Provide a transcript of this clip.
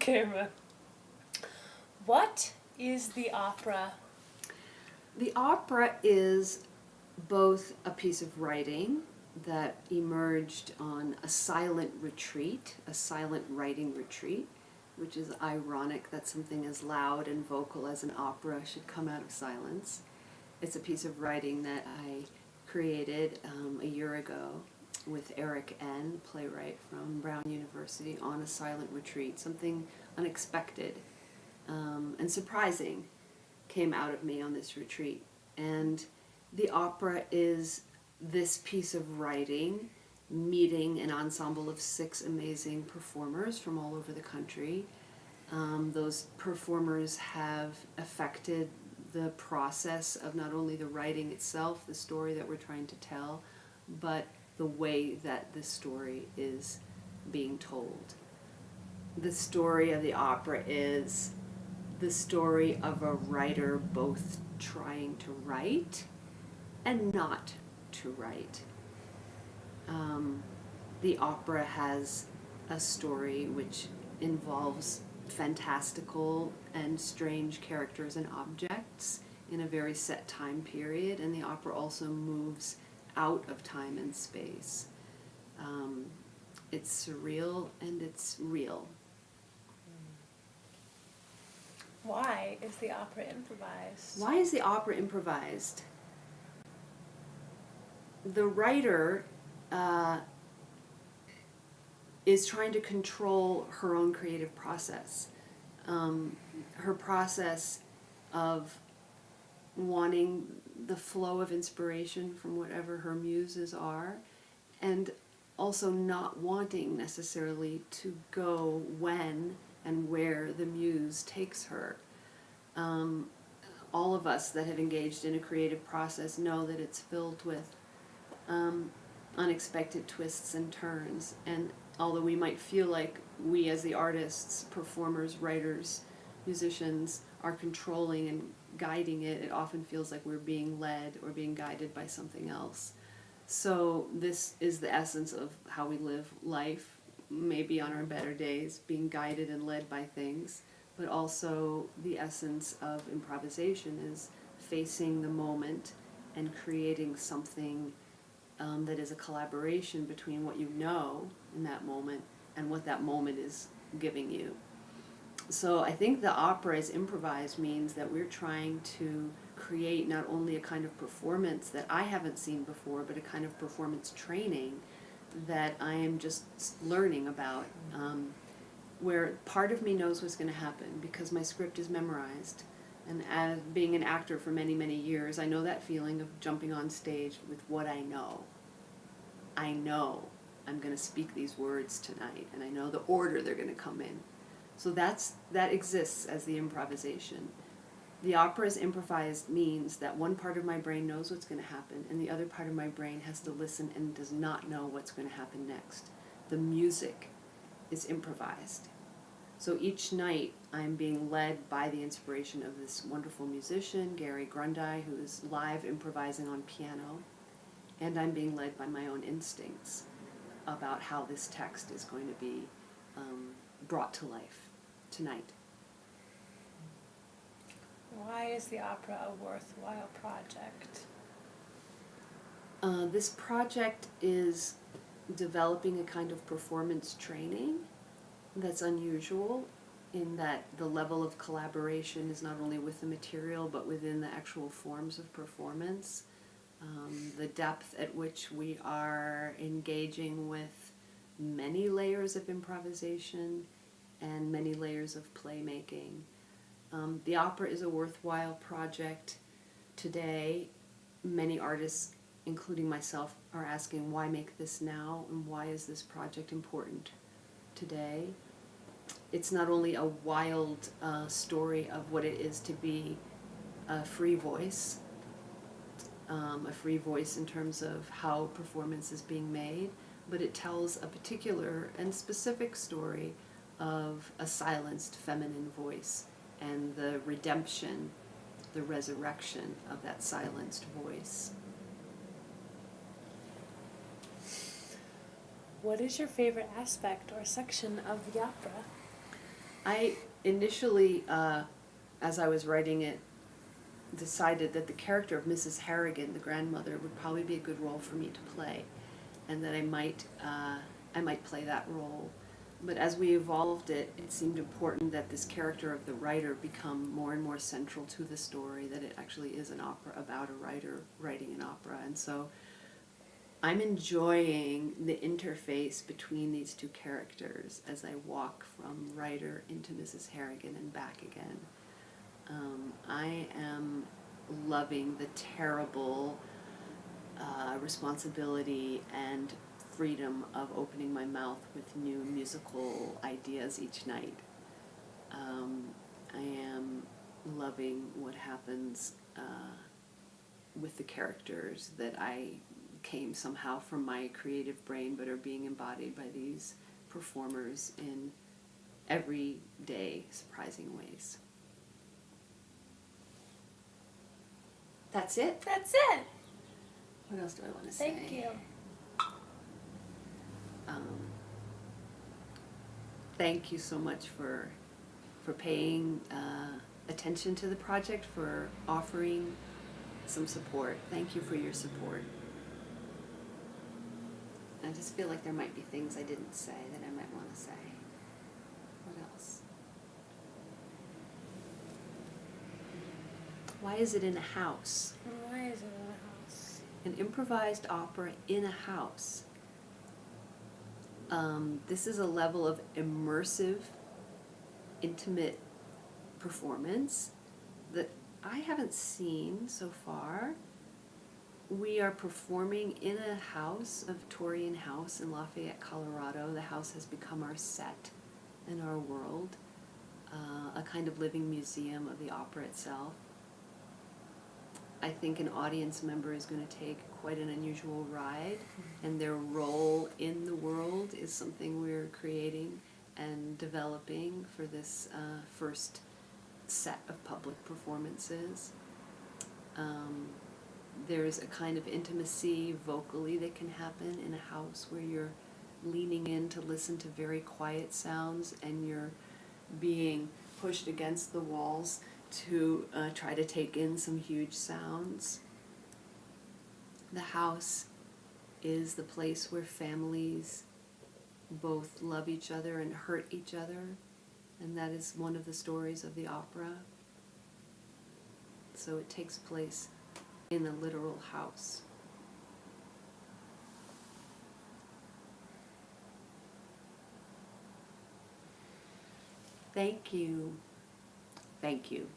camera. What is the opera? The opera is both a piece of writing that emerged on a silent retreat, a silent writing retreat, which is ironic that something as loud and vocal as an opera should come out of silence. It's a piece of writing that I created a year ago with Eric N., playwright from Brown University, on a silent retreat. Something unexpected and surprising came out of me on this retreat. And the opera is this piece of writing meeting an ensemble of 6 amazing performers from all over the country. Those performers have affected the process of not only the writing itself, the story that we're trying to tell, but the way that the story is being told. The story of the opera is the story of a writer both trying to write and not to write. The opera has a story which involves fantastical and strange characters and objects in a very set time period, and the opera also moves out of time and space. It's surreal and it's real. Why is the opera improvised? Why is the opera improvised? The writer is trying to control her own creative process. Her process of wanting the flow of inspiration from whatever her muses are, and also not wanting necessarily to go when and where the muse takes her. All of us that have engaged in a creative process know that it's filled with unexpected twists and turns, and although we might feel like we as the artists, performers, writers, musicians are controlling and guiding it, it often feels like we're being led or being guided by something else. So this is the essence of how we live life, maybe on our better days, being guided and led by things, but also the essence of improvisation is facing the moment and creating something that is a collaboration between what you know in that moment and what that moment is giving you. So I think the opera as improvised means that we're trying to create not only a kind of performance that I haven't seen before, but a kind of performance training that I am just learning about, where part of me knows what's going to happen because my script is memorized. And as being an actor for many, many years, I know that feeling of jumping on stage with what I know. I know I'm going to speak these words tonight, and I know the order they're going to come in. So that exists as the improvisation. The opera as improvised means that one part of my brain knows what's going to happen, and the other part of my brain has to listen and does not know what's going to happen next. The music is improvised. So each night I'm being led by the inspiration of this wonderful musician, Gary Grundy, who is live improvising on piano, and I'm being led by my own instincts about how this text is going to be brought to life tonight. Why is the opera a worthwhile project? This project is developing a kind of performance training that's unusual in that the level of collaboration is not only with the material but within the actual forms of performance. The depth at which we are engaging with many layers of improvisation and many layers of playmaking. The opera is a worthwhile project today. Many artists, including myself, are asking why make this now and why is this project important today. It's not only a wild story of what it is to be a free voice in terms of how performance is being made, but it tells a particular and specific story of a silenced feminine voice and the redemption, the resurrection of that silenced voice. What is your favorite aspect or section of the opera? I initially, as I was writing it, decided that the character of Mrs. Harrigan, the grandmother, would probably be a good role for me to play, and that I might play that role. But as we evolved it, it seemed important that this character of the writer become more and more central to the story, that it actually is an opera about a writer writing an opera. And so I'm enjoying the interface between these two characters as I walk from writer into Mrs. Harrigan and back again. I am loving the terrible responsibility and freedom of opening my mouth with new musical ideas each night. I am loving what happens with the characters that I came somehow from my creative brain but are being embodied by these performers in everyday surprising ways. That's it? That's it. What else do I want to say? Thank you. Thank you so much for paying attention to the project, for offering some support. Thank you for your support. I just feel like there might be things I didn't say that I might want to say. What else? Why is it in a house? Why is it in a house? An improvised opera in a house. This is a level of immersive, intimate performance that I haven't seen so far. We are performing in a house, a Victorian house in Lafayette, Colorado. The house has become our set and our world, a kind of living museum of the opera itself. I think an audience member is going to take quite an unusual ride, and their role in the world is something we're creating and developing for this first set of public performances. There's a kind of intimacy vocally that can happen in a house where you're leaning in to listen to very quiet sounds and you're being pushed against the walls to try to take in some huge sounds. The house is the place where families both love each other and hurt each other, and that is one of the stories of the opera. So it takes place in a literal house. Thank you. Thank you.